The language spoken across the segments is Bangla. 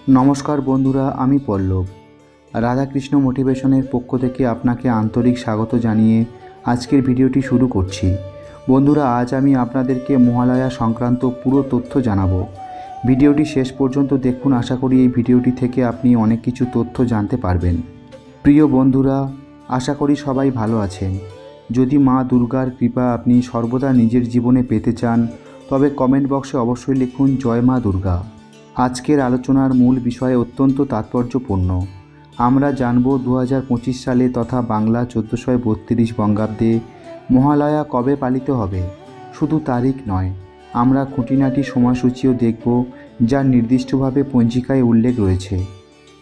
নমস্কার বন্ধুরা, আমি পল্লব। রাধাকৃষ্ণ মোটিভেশনের পক্ষ থেকে আপনাকে আন্তরিক স্বাগত জানিয়ে আজকের ভিডিওটি শুরু করছি। বন্ধুরা, আজ আমি আপনাদেরকে মহালয়া সংক্রান্ত পুরো তথ্য জানাবো। ভিডিওটি শেষ পর্যন্ত দেখুন। আশা করি এই ভিডিওটি থেকে আপনি অনেক কিছু তথ্য জানতে পারবেন। প্রিয় বন্ধুরা, আশা করি সবাই ভালো আছেন। যদি মা দুর্গার কৃপা আপনি সর্বদা নিজের জীবনে পেতে চান, তবে কমেন্ট বক্সে অবশ্যই লিখুন জয় মা দুর্গা। আজকের আলোচনার মূল বিষয় অত্যন্ত তাৎপর্যপূর্ণ। আমরা জানব 2025 সালে তথা বাংলা 1432 বঙ্গাব্দে মহালয়া কবে পালিত হবে। শুধু তারিখ নয়, আমরা খুঁটিনাটি সময়সূচিও দেখব, যা নির্দিষ্টভাবে পঞ্জিকায় উল্লেখ রয়েছে।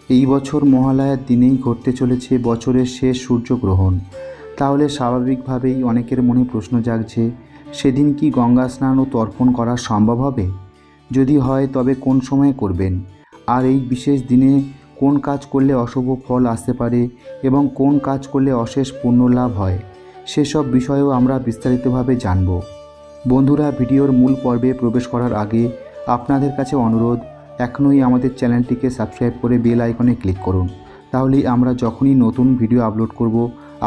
এই বছর মহালয়ার দিনেই ঘটতে চলেছে বছরের শেষ সূর্যগ্রহণ। তাহলে স্বাভাবিকভাবেই অনেকের মনে প্রশ্ন জাগছে, সেদিন কি গঙ্গা স্নান ও তর্পণ করা সম্ভব হবে? যদি হয় তবে কোন সময়ে করবেন, আর এই বিশেষ দিনে কোন কাজ করলে অশুভ ফল আসতে পারে এবং কোন কাজ করলে অশেষ পুণ্য লাভ হয়, সেসব বিষয়েও আমরা বিস্তারিতভাবে জানব। বন্ধুরা, ভিডিওর মূল পর্বে প্রবেশ করার আগে আপনাদের কাছে অনুরোধ, এখনই আমাদের চ্যানেলটিকে সাবস্ক্রাইব করে বেল আইকনে ক্লিক করুন। তাহলেই আমরা যখনই নতুন ভিডিও আপলোড করব,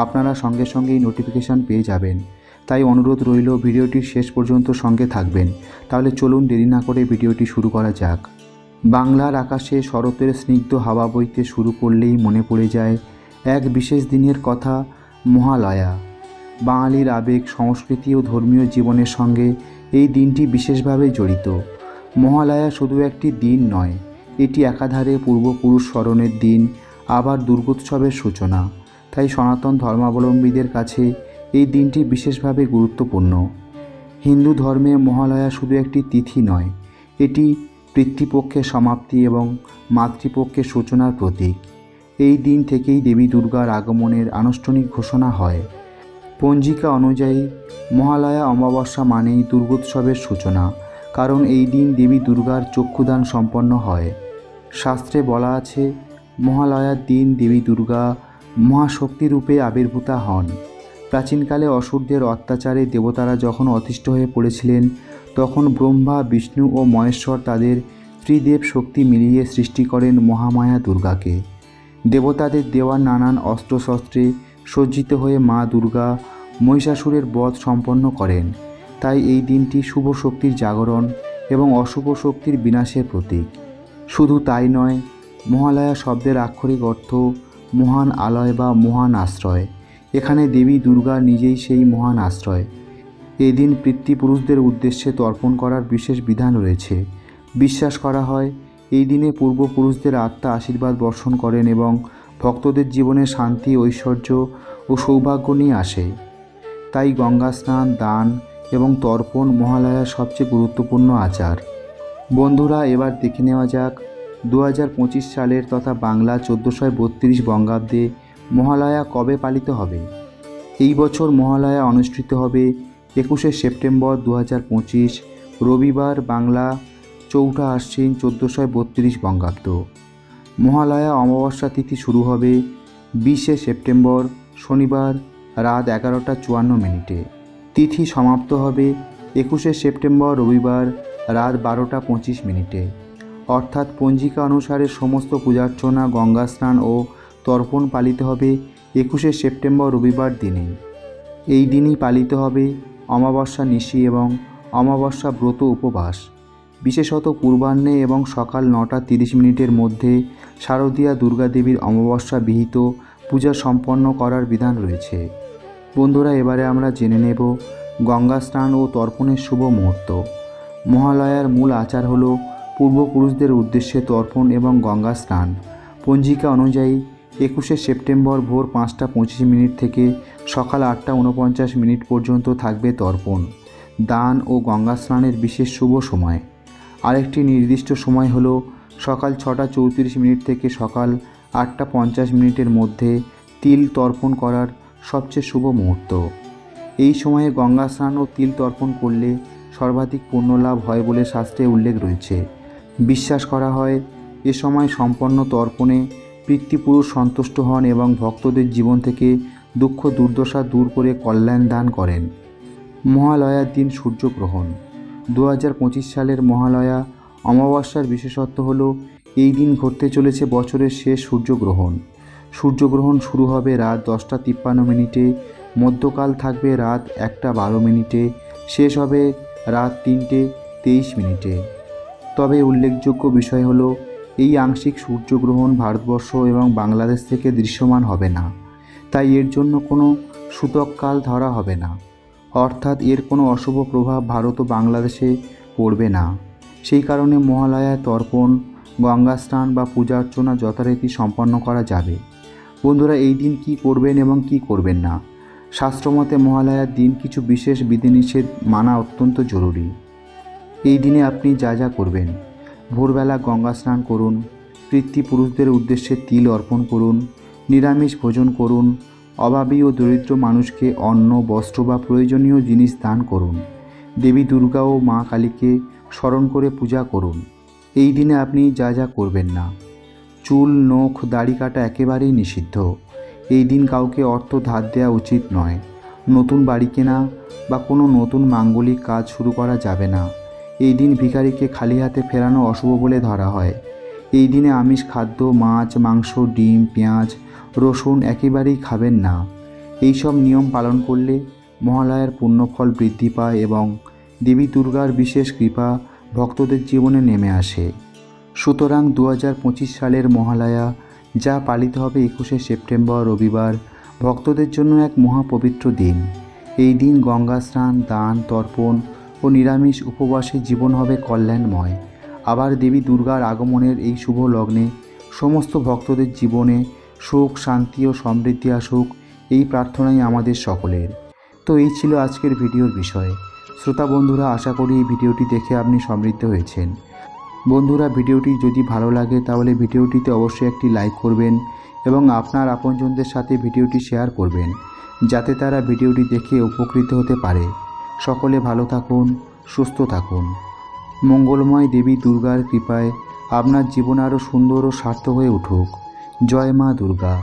আপনারা সঙ্গে সঙ্গেই নোটিফিকেশান পেয়ে যাবেন। তাই অনুরোধ রইল, ভিডিওটির শেষ পর্যন্ত সঙ্গে থাকবেন। তাহলে চলুন দেরি না করে ভিডিওটি শুরু করা যাক। বাংলার আকাশে শরতের স্নিগ্ধ হাওয়া বইতে শুরু করলেই মনে পড়ে যায় এক বিশেষ দিনের কথা, মহালয়া। বাঙালির আবেগ, সংস্কৃতি ও ধর্মীয় জীবনের সঙ্গে এই দিনটি বিশেষভাবে জড়িত। মহালয়া শুধু একটি দিন নয়, এটি একাধারে পূর্বপুরুষ স্মরণের দিন, আবার দুর্গোৎসবের সূচনা। তাই সনাতন ধর্মাবলম্বীদের কাছে এই দিনটি বিশেষভাবে গুরুত্বপূর্ণ। হিন্দু ধর্মে মহালয়া শুধু একটি তিথি নয়, এটি পিতৃপক্ষের সমাপ্তি এবং মাতৃপক্ষের সূচনার প্রতীক। এই দিন থেকেই দেবী দুর্গার আগমনের আনুষ্ঠানিক ঘোষণা হয়। পঞ্জিকা অনুযায়ী মহালয়া অমাবস্যা মানেই দুর্গোৎসবের সূচনা, কারণ এই দিন দেবী দুর্গার চক্ষুদান সম্পন্ন হয়। শাস্ত্রে বলা আছে, মহালয়ার দিন দেবী দুর্গা মহাশক্তিরূপে আবির্ভূতা হন। প্রাচীনকালে অসুরদের অত্যাচারে দেবতারা যখন অতিষ্ঠ হয়ে পড়েছিলেন, তখন ব্রহ্মা, বিষ্ণু ও মহেশ্বর তাদের ত্রিদেব শক্তি মিলিয়ে সৃষ্টি করেন মহামায়া দুর্গাকে। দেবতাদের দেওয়া নানান অস্ত্রশস্ত্রে সজ্জিত হয়ে মা দুর্গা মহিষাসুরের বধ সম্পন্ন করেন। তাই এই দিনটি শুভ শক্তির জাগরণ এবং অশুভ শক্তির বিনাশের প্রতীক। শুধু তাই নয়, মহালয়া শব্দের আক্ষরিক অর্থ মহান আলয় বা মহান আশ্রয়। এখানে দেবী দুর্গা নিজেই সেই মহান আশ্রয়। এদিন পিতৃপুরুষদের উদ্দেশ্যে তর্পণ করার বিশেষ বিধান রয়েছে। বিশ্বাস করা হয়, এই দিনে পূর্বপুরুষদের আত্মা আশীর্বাদ বর্ষণ করেন এবং ভক্তদের জীবনে শান্তি, ঐশ্বর্য ও সৌভাগ্য নিয়ে আসে। তাই গঙ্গা স্নান, দান এবং তর্পণ মহালয়ার সবচেয়ে গুরুত্বপূর্ণ আচার। বন্ধুরা, এবার দেখে নেওয়া যাক 2025 সালের তথা বাংলা 1432 বঙ্গাব্দে মহালয়া কবে পালিত হবে। এই বছর মহালয়া অনুষ্ঠিত হবে 21শে সেপ্টেম্বর 2025 রবিবার, বাংলা 4ঠা আশ্বিন 1432 বঙ্গাব্দ। মহালয়া অমাবস্যা তিথি শুরু হবে 20শে সেপ্টেম্বর শনিবার রাত 11:54। তিথি সমাপ্ত হবে 21শে সেপ্টেম্বর রবিবার রাত 12:25। অর্থাৎ পঞ্জিকা অনুসারে সমস্ত পূজার্চনা, গঙ্গা স্নান ও তর্পণ পালিত হবে 21শে সেপ্টেম্বর রবিবার দিনেই। এই দিনই পালিত হবে অমাবস্যা নিশি এবং অমাবস্যা ব্রত উপবাস। বিশেষত পূর্বাহ্নে এবং সকাল 9:30 মধ্যে শারদীয়া দুর্গা দেবীর অমাবস্যা বিহিত পূজা সম্পন্ন করার বিধান রয়েছে। বন্ধুরা, এবারে আমরা জেনে নেব গঙ্গা স্নান ও তর্পণের শুভ মুহূর্ত। মহালয়ার মূল আচার হল পূর্বপুরুষদের উদ্দেশ্যে তর্পণ এবং গঙ্গা স্নান। পঞ্জিকা অনুযায়ী 21শে সেপ্টেম্বর ভোর 5:25 থেকে সকাল 8:49 পর্যন্ত থাকবে তর্পণ, দান ও গঙ্গা স্নানের বিশেষ শুভ সময়। আরেকটি নির্দিষ্ট সময় হলো সকাল 6:34 থেকে সকাল 8:50 মধ্যে তিল তর্পণ করার সবচেয়ে শুভ মুহূর্ত। এই সময়ে গঙ্গা স্নান ও তিল তর্পণ করলে সর্বাধিক পুণ্য লাভ হয় বলে শাস্ত্রে উল্লেখ রয়েছে। বিশ্বাস করা হয়, এ সময় সম্পন্ন তর্পণে পিতৃপুরুষ সন্তুষ্ট হন এবং ভক্তদের জীবন থেকে দুঃখ দুর্দশা দূর করে কল্যাণ দান করেন। মহালয়ার দিন সূর্যগ্রহণ। 2025 সালের মহালয়া অমাবস্যার বিশেষত্ব হল এই দিন ঘটতে চলেছে বছরের শেষ সূর্যগ্রহণ। সূর্যগ্রহণ শুরু হবে রাত 10:53 মধ্যকাল থাকবে রাত 1:12, শেষ হবে রাত 3:23। তবে উল্লেখযোগ্য বিষয় হলো, এই আংশিক সূর্যগ্রহণ ভারতবর্ষ এবং বাংলাদেশ থেকে দৃশ্যমান হবে না, তাই এর জন্য কোনো সূতককাল ধরা হবে না, অর্থাৎ এর কোনো অশুভ প্রভাব ভারত ও বাংলাদেশে পড়বে না। সেই কারণে মহালয়ায় তর্পণ, গঙ্গা স্নান বা পূজা অর্চনা যথারীতি সম্পন্ন করা যাবে। বন্ধুরা, এই দিন কি করবেন এবং কি করবেন না, শাস্ত্রমতে মহালয়ার দিন কিছু বিশেষ বিধিনিষেধ মানা অত্যন্ত জরুরি। এই দিনে আপনি যা যা করবেন: ভোরবেলা গঙ্গা স্নান করুন, পিতৃপুরুষদের উদ্দেশ্যে তিল অর্পণ করুন, নিরামিষ ভোজন করুন, অভাবী ও দরিদ্র মানুষকে অন্ন, বস্ত্র বা প্রয়োজনীয় জিনিস দান করুন, দেবী দুর্গা ও মা কালীকে স্মরণ করে পূজা করুন। এই দিনে আপনি যা যা করবেন না: চুল, নখ, দাড়ি কাটা একেবারেই নিষিদ্ধ। এই দিন কাউকে অর্থ ধার দেওয়া উচিত নয়। নতুন বাড়ি কেনা বা কোনো নতুন মাঙ্গলিক কাজ শুরু করা যাবে না। এই দিন ভিখারিকে খালি হাতে ফেরানো অশুভ বলে ধরা হয়। এই দিনে আমিষ খাদ্য, মাছ, মাংস, ডিম, পেঁয়াজ, রসুন একেবারেই খাবেন না। এই সব নিয়ম পালন করলে মহালয়ার পুণ্যফল বৃদ্ধি পায় এবং দেবী দুর্গার বিশেষ কৃপা ভক্তদের জীবনে নেমে আসে। সুতরাং 2025 সালের মহালয়া, যা পালিত হবে 21শে সেপ্টেম্বর রবিবার, ভক্তদের জন্য এক মহাপবিত্র দিন। এই দিন গঙ্গা স্নান, দান, তর্পণ ও নিরামিষ উপবাসে জীবন হবে কল্যাণময়। আবার দেবী দুর্গার আগমনের এই শুভ লগ্নে সমস্ত ভক্তদের জীবনে সুখ, শান্তি ও সমৃদ্ধি আসুক, এই প্রার্থনাই আমাদের সকলের। তো এই ছিল আজকের ভিডিওর বিষয়। শ্রোতা বন্ধুরা, আশা করি এই ভিডিওটি দেখে আপনি সমৃদ্ধ হয়েছেন। বন্ধুরা, ভিডিওটি যদি ভালো লাগে তাহলে ভিডিওটিতে অবশ্যই একটি লাইক করবেন এবং আপনার আপনজনদের সাথে ভিডিওটি শেয়ার করবেন, যাতে তারা ভিডিওটি দেখে উপকৃত হতে পারে। সকলে ভালো থাকুন, সুস্থ থাকুন। মঙ্গলময় দেবী দুর্গার কৃপায় আপনার জীবন আরও সুন্দর ও সার্থক হয়ে উঠুক। জয় মা দুর্গা।